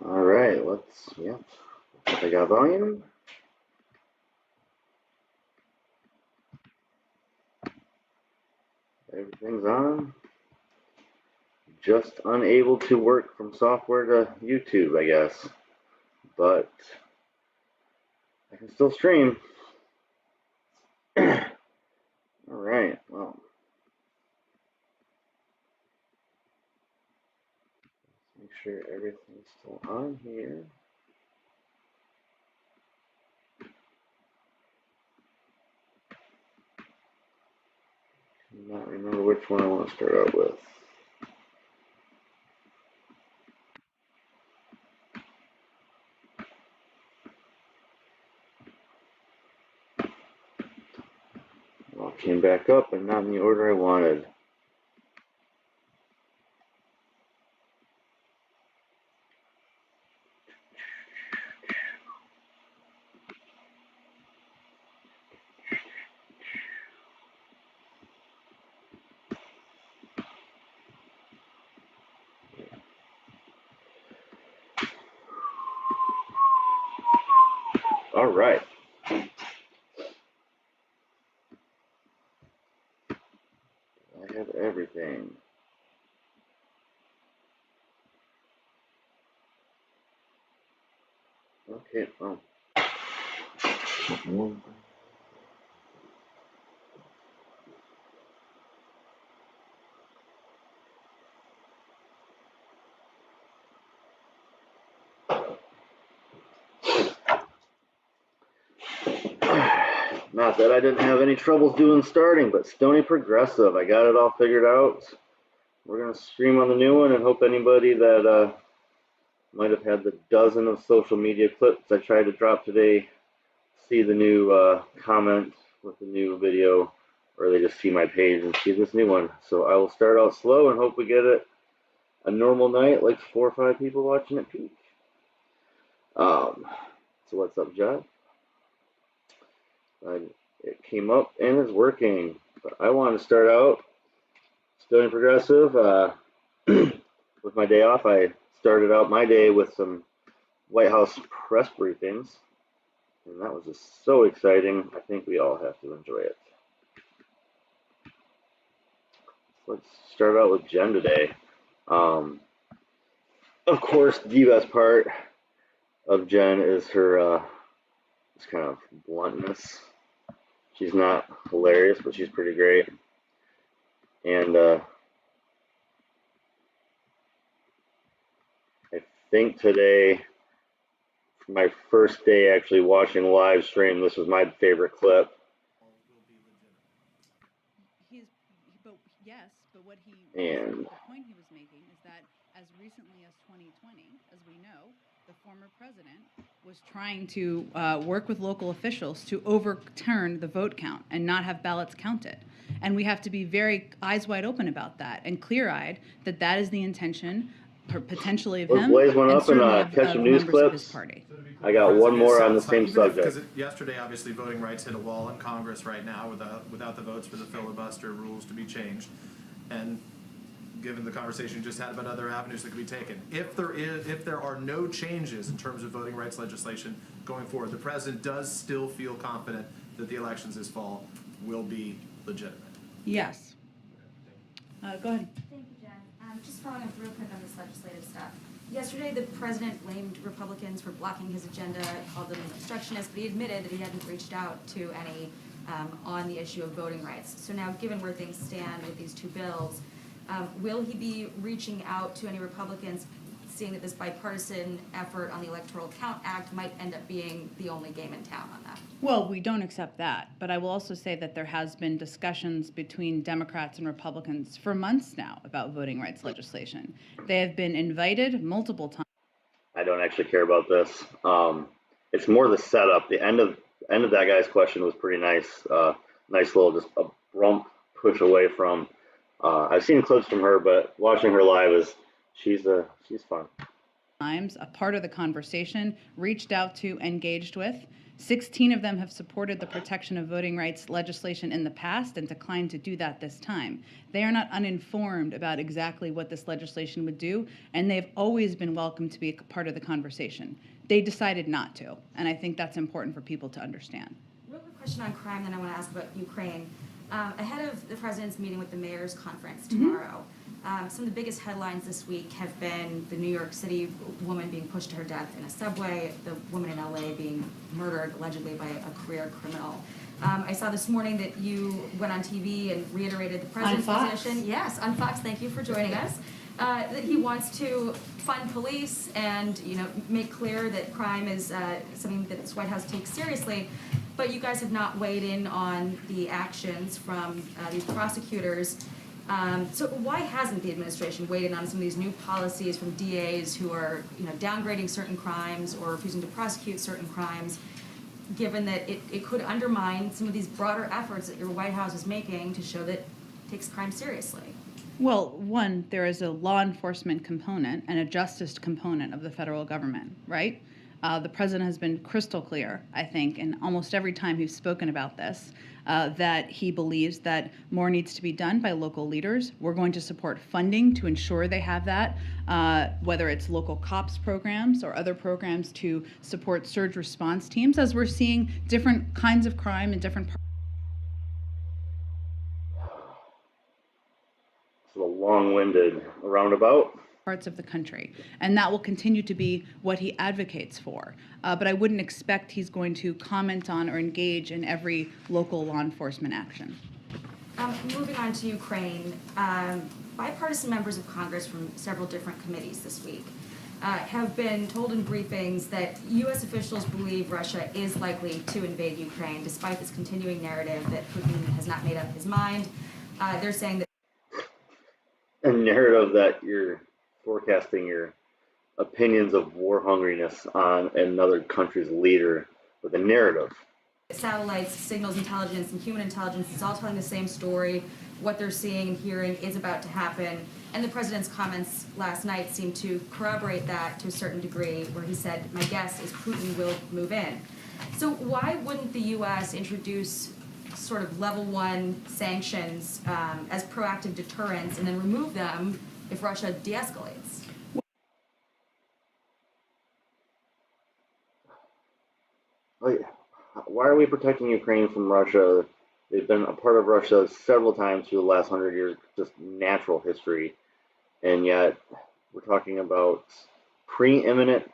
All right, yep. I got volume. Everything's on. Just unable to work from software to YouTube, I guess. But I can still stream. All right, well. Make sure everything's still on here. I cannot remember which one I want to start out with. Well, it came back up, but not in the order I wanted. All right. I have everything. Okay, well. Not that I didn't have any troubles doing starting, but Stoney Progressive, I got it all figured out. We're going to stream on the new one and hope anybody that might have had the dozen of social media clips I tried to drop today see the new comment with the new video, or they just see my page and see this new one. So I will start out slow and hope we get it a normal night, like 4 or 5 people watching at peak. So what's up, Jeff? It came up and it's working. But I want to start out Stoney Progressive. With my day off, I started out my day with some White House press briefings, and that was just so exciting. I think we all have to enjoy it. Let's start out with Jen today. Of course, the best part of Jen is her this kind of bluntness. She's not hilarious, but she's pretty great. And I think today, my first day actually watching live stream, this was my favorite clip. But what the point he was making is that as recently as 2020, as we know, the former president was trying to work with local officials to overturn the vote count and not have ballots counted. And we have to be very eyes wide open about that and clear-eyed that that is the intention potentially of him Blaze went and up and certainly catch of some news members of his clips. party. I got one more on the same subject. Because yesterday, obviously, voting rights hit a wall in Congress right now without the votes for the filibuster rules to be changed. And given the conversation you just had about other avenues that could be taken, if there are no changes in terms of voting rights legislation going forward, the president does still feel confident that the elections this fall will be legitimate. Yes. Go ahead. Thank you, Jen. Just following up real quick on this legislative stuff. Yesterday, the president blamed Republicans for blocking his agenda, called them obstructionists, but he admitted that he hadn't reached out to any on the issue of voting rights. So now, given where things stand with these two bills, will he be reaching out to any Republicans, seeing that this bipartisan effort on the Electoral Count Act might end up being the only game in town on that? Well, we don't accept that, but I will also say that there has been discussions between Democrats and Republicans for months now about voting rights legislation. They have been invited multiple times. I don't actually care about this. It's more the setup. The end of that guy's question was pretty nice. Nice little just a rump push away from. I've seen clips from her, but watching her live she's fun. Times a part of the conversation, reached out to, engaged with, 16 of them have supported the protection of voting rights legislation in the past and declined to do that this time. They are not uninformed about exactly what this legislation would do, and they've always been welcome to be a part of the conversation. They decided not to, and I think that's important for people to understand. Real quick question on crime, then I want to ask about Ukraine. Ahead of the president's meeting with the mayor's conference tomorrow, some of the biggest headlines this week have been the New York City woman being pushed to her death in a subway, the woman in LA being murdered allegedly by a career criminal. I saw this morning that you went on TV and reiterated the president's position. Yes, on Fox. Thank you for joining us. That he wants to fund police and make clear that crime is something that this White House takes seriously. But you guys have not weighed in on the actions from these prosecutors. So why hasn't the administration weighed in on some of these new policies from DAs who are downgrading certain crimes or refusing to prosecute certain crimes, given that it could undermine some of these broader efforts that your White House is making to show that it takes crime seriously? Well, one, there is a law enforcement component and a justice component of the federal government, right? The president has been crystal clear, I think, and almost every time he's spoken about this, that he believes that more needs to be done by local leaders. We're going to support funding to ensure they have that, whether it's local cops programs or other programs to support surge response teams, as we're seeing different kinds of crime in different parts. It's a long-winded roundabout. Parts of the country, and that will continue to be what he advocates for. But I wouldn't expect he's going to comment on or engage in every local law enforcement action. Moving on to Ukraine, bipartisan members of Congress from several different committees this week have been told in briefings that U.S. officials believe Russia is likely to invade Ukraine, despite this continuing narrative that Putin has not made up his mind. They're saying that A narrative that you're forecasting your opinions of war hungriness on another country's leader with a narrative. Satellites, signals intelligence, and human intelligence is all telling the same story. What they're seeing and hearing is about to happen. And the president's comments last night seemed to corroborate that to a certain degree, where he said, "My guess is Putin will move in." So why wouldn't the U.S. introduce sort of level 1 sanctions as proactive deterrence and then remove them if Russia de-escalates? Why are we protecting Ukraine from Russia? They've been a part of Russia several times through the last 100 years, just natural history. And yet we're talking about preeminent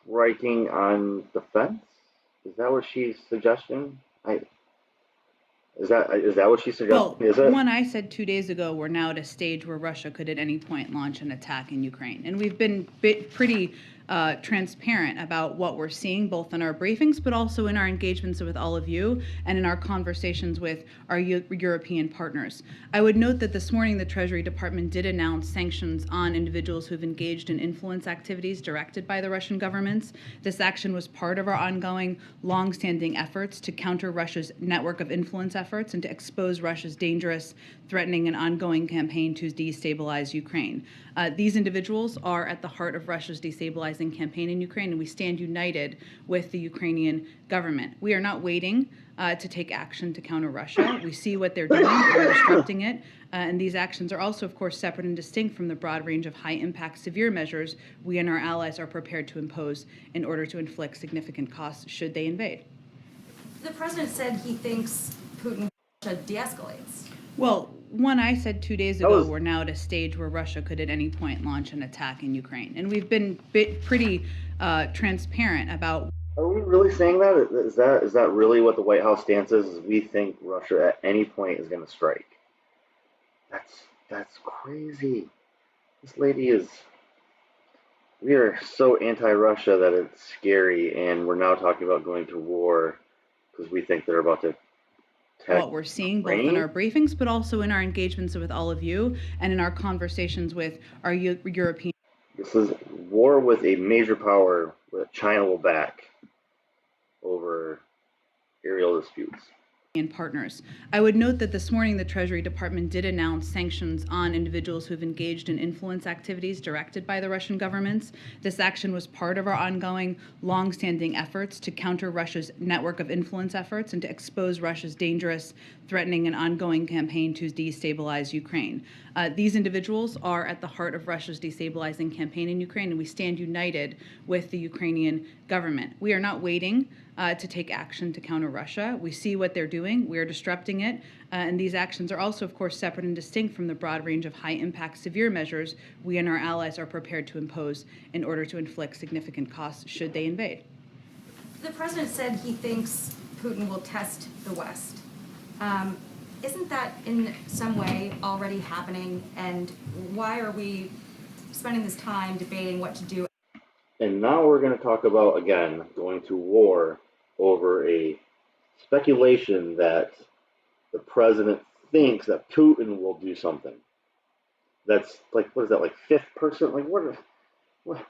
striking on defense? Is that what she's suggesting? Is that what she's suggesting? Well, Is it? one, I said 2 days ago, we're now at a stage where Russia could at any point launch an attack in Ukraine. And we've been pretty transparent about what we're seeing, both in our briefings, but also in our engagements with all of you and in our conversations with our European partners. I would note that this morning the Treasury Department did announce sanctions on individuals who've engaged in influence activities directed by the Russian governments. This action was part of our ongoing, long-standing efforts to counter Russia's network of influence efforts and to expose Russia's dangerous, threatening, and ongoing campaign to destabilize Ukraine. These individuals are at the heart of Russia's destabilizing campaign in Ukraine, and we stand united with the Ukrainian government. We are not waiting to take action to counter Russia. We see what they're doing, we're disrupting it, and these actions are also, of course, separate and distinct from the broad range of high-impact, severe measures we and our allies are prepared to impose in order to inflict significant costs should they invade. The president said he thinks Putin de-escalates. Well, one, I said 2 days ago, we're now at a stage where Russia could at any point launch an attack in Ukraine. And we've been pretty transparent about. Are we really saying that? Is that really what the White House stance is we think Russia at any point is going to strike? That's crazy. This lady is. We are so anti-Russia that it's scary, and we're now talking about going to war because we think they're about to. What we're seeing both in our briefings, but also in our engagements with all of you and in our conversations with our European. This is war with a major power that China will back over aerial disputes. and partners. I would note that this morning the Treasury Department did announce sanctions on individuals who've engaged in influence activities directed by the Russian governments. This action was part of our ongoing, long-standing efforts to counter Russia's network of influence efforts and to expose Russia's dangerous, threatening, and ongoing campaign to destabilize Ukraine. These individuals are at the heart of Russia's destabilizing campaign in Ukraine, and we stand united with the Ukrainian government. We are not waiting to take action to counter Russia. We see what they're doing. We are disrupting it. And these actions are also, of course, separate and distinct from the broad range of high-impact, severe measures we and our allies are prepared to impose in order to inflict significant costs should they invade. The president said he thinks Putin will test the West. Isn't that in some way already happening? And why are we spending this time debating what to do? And now we're going to talk about, again, going to war over a speculation that the president thinks that Putin will do something. That's like, what is that, like fifth person? Like, what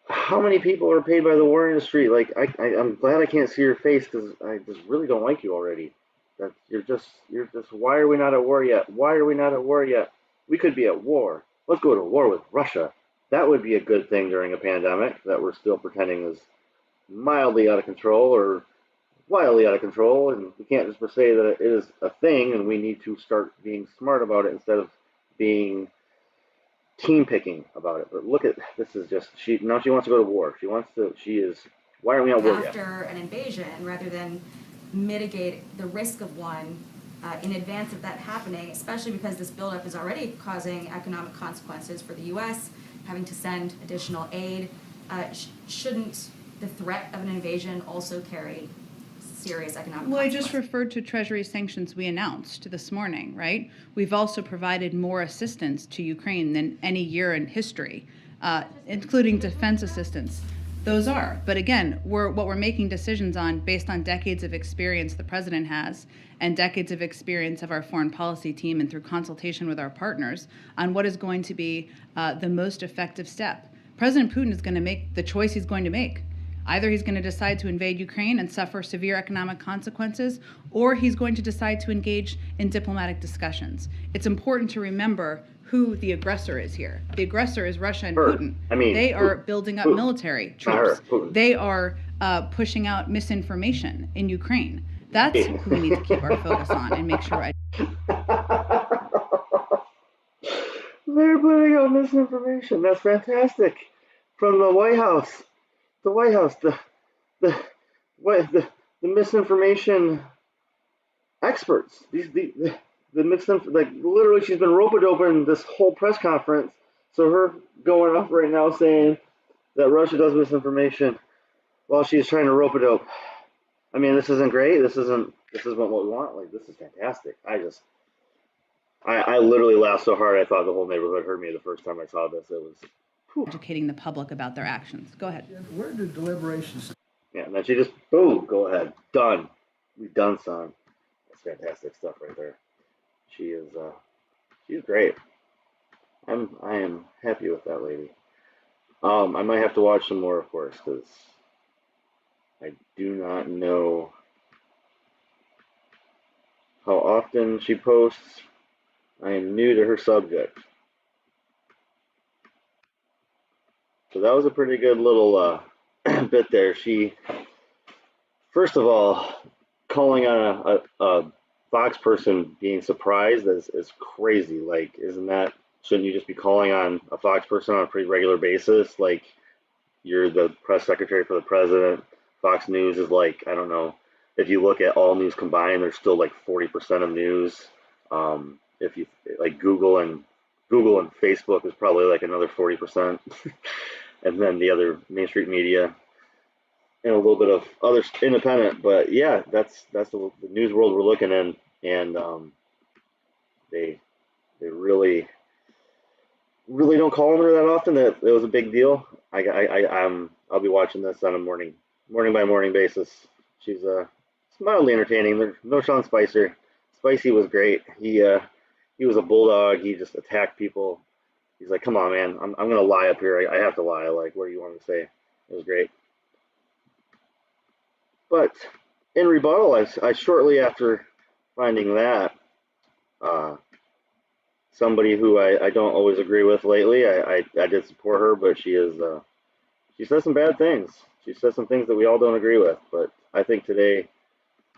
how many people are paid by the war industry? Like, I'm glad I can't see your face because I just really don't like you already. That you're just, why are we not at war yet? Why are we not at war yet? We could be at war. Let's go to war with Russia. That would be a good thing during a pandemic that we're still pretending is mildly out of control or wildly out of control. And we can't just say that it is a thing, and we need to start being smart about it instead of being team picking about it. But look at this, is just now she wants to go to war. Why aren't we at war yet? After an invasion, rather than mitigate the risk of one in advance of that happening, especially because this buildup is already causing economic consequences for the U.S., having to send additional aid. Shouldn't the threat of an invasion also carry serious economic consequences? Well, I just referred to Treasury sanctions we announced this morning, right? We've also provided more assistance to Ukraine than any year in history, including defense assistance. Those are. But again, what we're making decisions on based on decades of experience the president has and decades of experience of our foreign policy team and through consultation with our partners on what is going to be the most effective step. President Putin is going to make the choice he's going to make. Either he's going to decide to invade Ukraine and suffer severe economic consequences, or he's going to decide to engage in diplomatic discussions. It's important to remember who the aggressor is here. The aggressor is Russia and Putin. They are building up military troops. They are pushing out misinformation in Ukraine. That's who we need to keep our focus on and make sure. They're putting out misinformation. That's fantastic. From the White House. The White House, the misinformation experts. The like literally, she's been rope-a-dope in this whole press conference. So her going off right now saying that Russia does misinformation while she's trying to rope-a-dope. I mean, this isn't great. This isn't what we want. Like, this is fantastic. I literally laughed so hard I thought the whole neighborhood heard me the first time I saw this. It was educating the public about their actions. Go ahead. Where did deliberations? Yeah, and then she just boom, go ahead, done. We've done, son. That's fantastic stuff right there. She's great. I am happy with that lady. I might have to watch some more, of course, because I do not know how often she posts. I am new to her subject. So that was a pretty good little bit there. She, first of all, calling on a Fox person being surprised is crazy. Like, shouldn't you just be calling on a Fox person on a pretty regular basis? Like, you're the press secretary for the president. Fox News is like, I don't know, if you look at all news combined, there's still like 40% of news. If you like Google and Facebook is probably like another 40%. And then the other Main Street media and a little bit of other independent. But yeah, that's the news world we're looking in, and they really don't call on her that often. That it was a big deal. I'll be watching this on a morning by morning basis. She's mildly entertaining. There's no Sean Spicer. Spicy was great. He was a bulldog. He just attacked people. He's like, come on, man, I'm going to lie up here. I have to lie. Like, what do you want me to say? It was great. But in rebuttal, I shortly after finding that, somebody who I don't always agree with lately, I did support her, but she says some bad things. She says some things that we all don't agree with, but I think today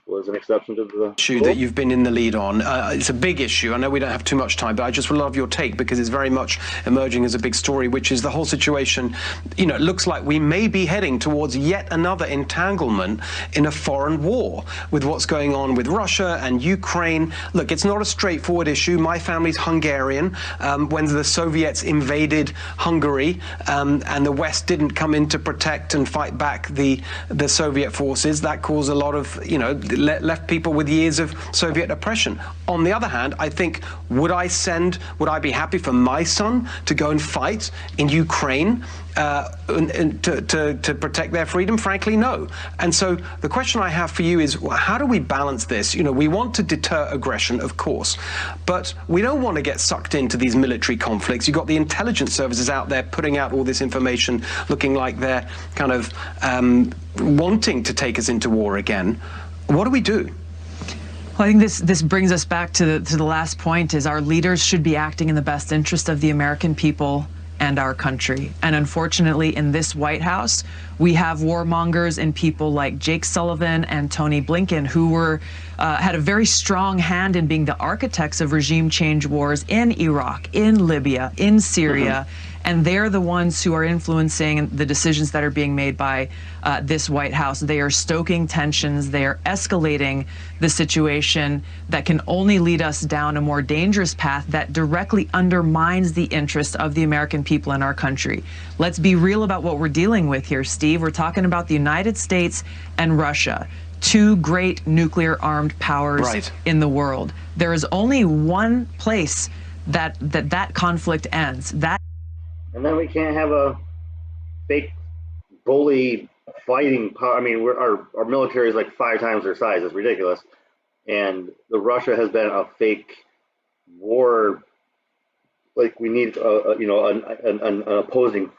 was an exception to the issue that you've been in the lead on. It's a big issue. I know we don't have too much time, but I just would love your take because it's very much emerging as a big story, which is the whole situation. You know, it looks like we may be heading towards yet another entanglement in a foreign war with what's going on with Russia and Ukraine. Look, it's not a straightforward issue. My family's Hungarian. When the Soviets invaded Hungary and the West didn't come in to protect and fight back the Soviet forces, that caused a lot of, you know, left people with years of Soviet oppression. On the other hand, I think, would I be happy for my son to go and fight in Ukraine to protect their freedom? Frankly, no. And so the question I have for you is, how do we balance this? You know, we want to deter aggression, of course, but we don't want to get sucked into these military conflicts. You've got the intelligence services out there putting out all this information, looking like they're kind of wanting to take us into war again. What do we do? Well, I think this brings us back to the last point, is our leaders should be acting in the best interest of the American people and our country. And unfortunately, in this White House, we have warmongers and people like Jake Sullivan and Tony Blinken, who were had a very strong hand in being the architects of regime change wars in Iraq, in Libya, in Syria. And they're the ones who are influencing the decisions that are being made by this White House. They are stoking tensions. They are escalating the situation that can only lead us down a more dangerous path that directly undermines the interest of the American people in our country. Let's be real about what we're dealing with here, Steve. We're talking about the United States and Russia, two great nuclear armed powers in the world. There is only one place that conflict ends. And then we can't have a fake bully fighting power. I mean, our military is like 5 times their size. It's ridiculous. And the Russia has been a fake war. Like, we need an opposing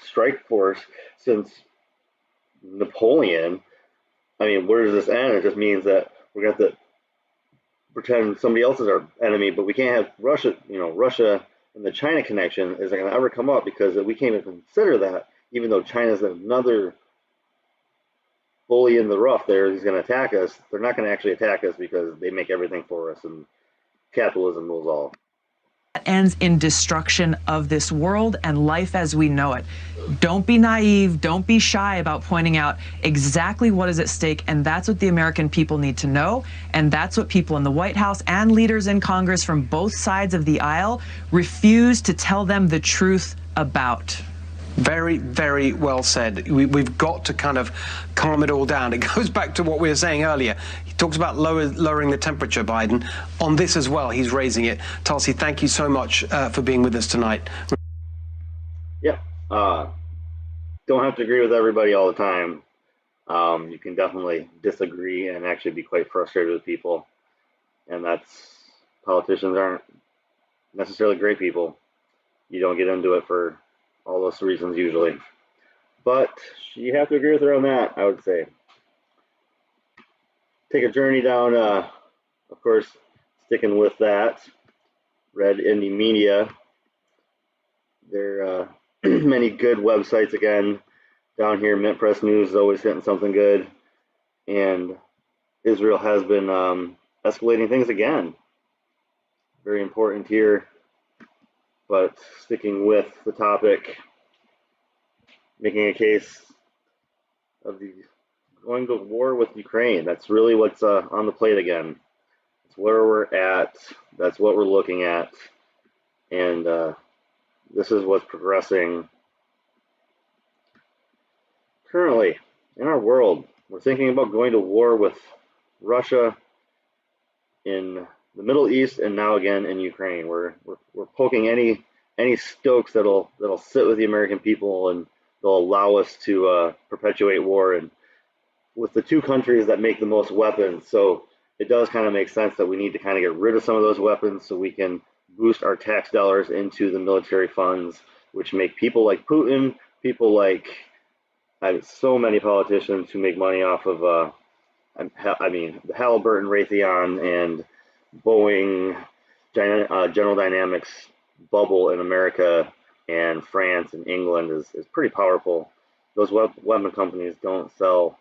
strike force since Napoleon. I mean, where does this end? It just means that we're going to have to pretend somebody else is our enemy, but we can't have Russia, Russia and the China connection isn't going to ever come up because we can't even consider that, even though China's another bully in the rough there. He's going to attack us. They're not going to actually attack us because they make everything for us, and capitalism rules all. Ends in destruction of this world and life as we know it. Don't be naive. Don't be shy about pointing out exactly what is at stake. And that's what the American people need to know. And that's what people in the White House and leaders in Congress from both sides of the aisle refuse to tell them the truth about. Very, very well said. We've got to kind of calm it all down. It goes back to what we were saying earlier. He talks about lowering the temperature, Biden. On this as well, he's raising it. Tulsi, thank you so much for being with us tonight. Yeah. Don't have to agree with everybody all the time. You can definitely disagree and actually be quite frustrated with people. And politicians aren't necessarily great people. You don't get into it for all those reasons usually, but you have to agree with her on that. I would say take a journey down, of course, sticking with that, Red Indie Media. There are many good websites again down here. Mint Press News is always hitting something good, and Israel has been escalating things again. Very important here. But sticking with the topic, making a case of going to war with Ukraine. That's really what's on the plate again. It's where we're at. That's what we're looking at. And this is what's progressing currently in our world. We're thinking about going to war with Russia in the Middle East, and now again in Ukraine. We're poking any stokes that'll sit with the American people and they'll allow us to perpetuate war, and with the two countries that make the most weapons. So it does kind of make sense that we need to kind of get rid of some of those weapons so we can boost our tax dollars into the military funds, which make people like Putin, people like so many politicians who make money off of I mean, the Halliburton, Raytheon, and Boeing, General Dynamics bubble in America and France and England is pretty powerful. Those weapon companies don't sell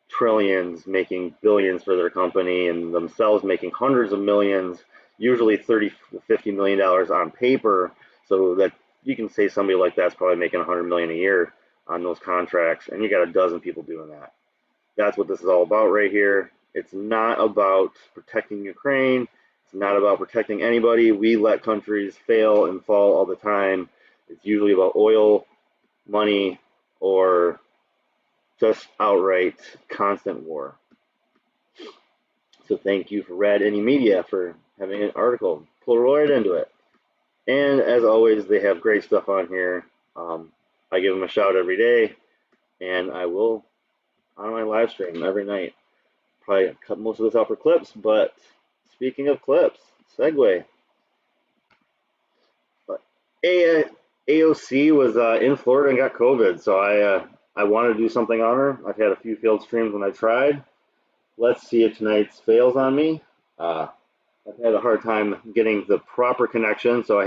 trillions, making billions for their company, and themselves making hundreds of millions, usually 30 to 50 million dollars on paper. So that you can say somebody like that's probably making 100 million a year on those contracts, and you got a dozen people doing that. That's what this is all about right here. It's not about protecting Ukraine. It's not about protecting anybody. We let countries fail and fall all the time. It's usually about oil, money, or just outright constant war. So thank you for Rad Any Media for having an article. Pull right into it. And as always, they have great stuff on here. I give them a shout every day, and I will on my live stream every night. Probably cut most of this out for clips, but speaking of clips, segue. AOC was in Florida and got COVID, so I wanted to do something on her. I've had a few failed streams when I tried. Let's see if tonight's fails on me. I've had a hard time getting the proper connection, so I had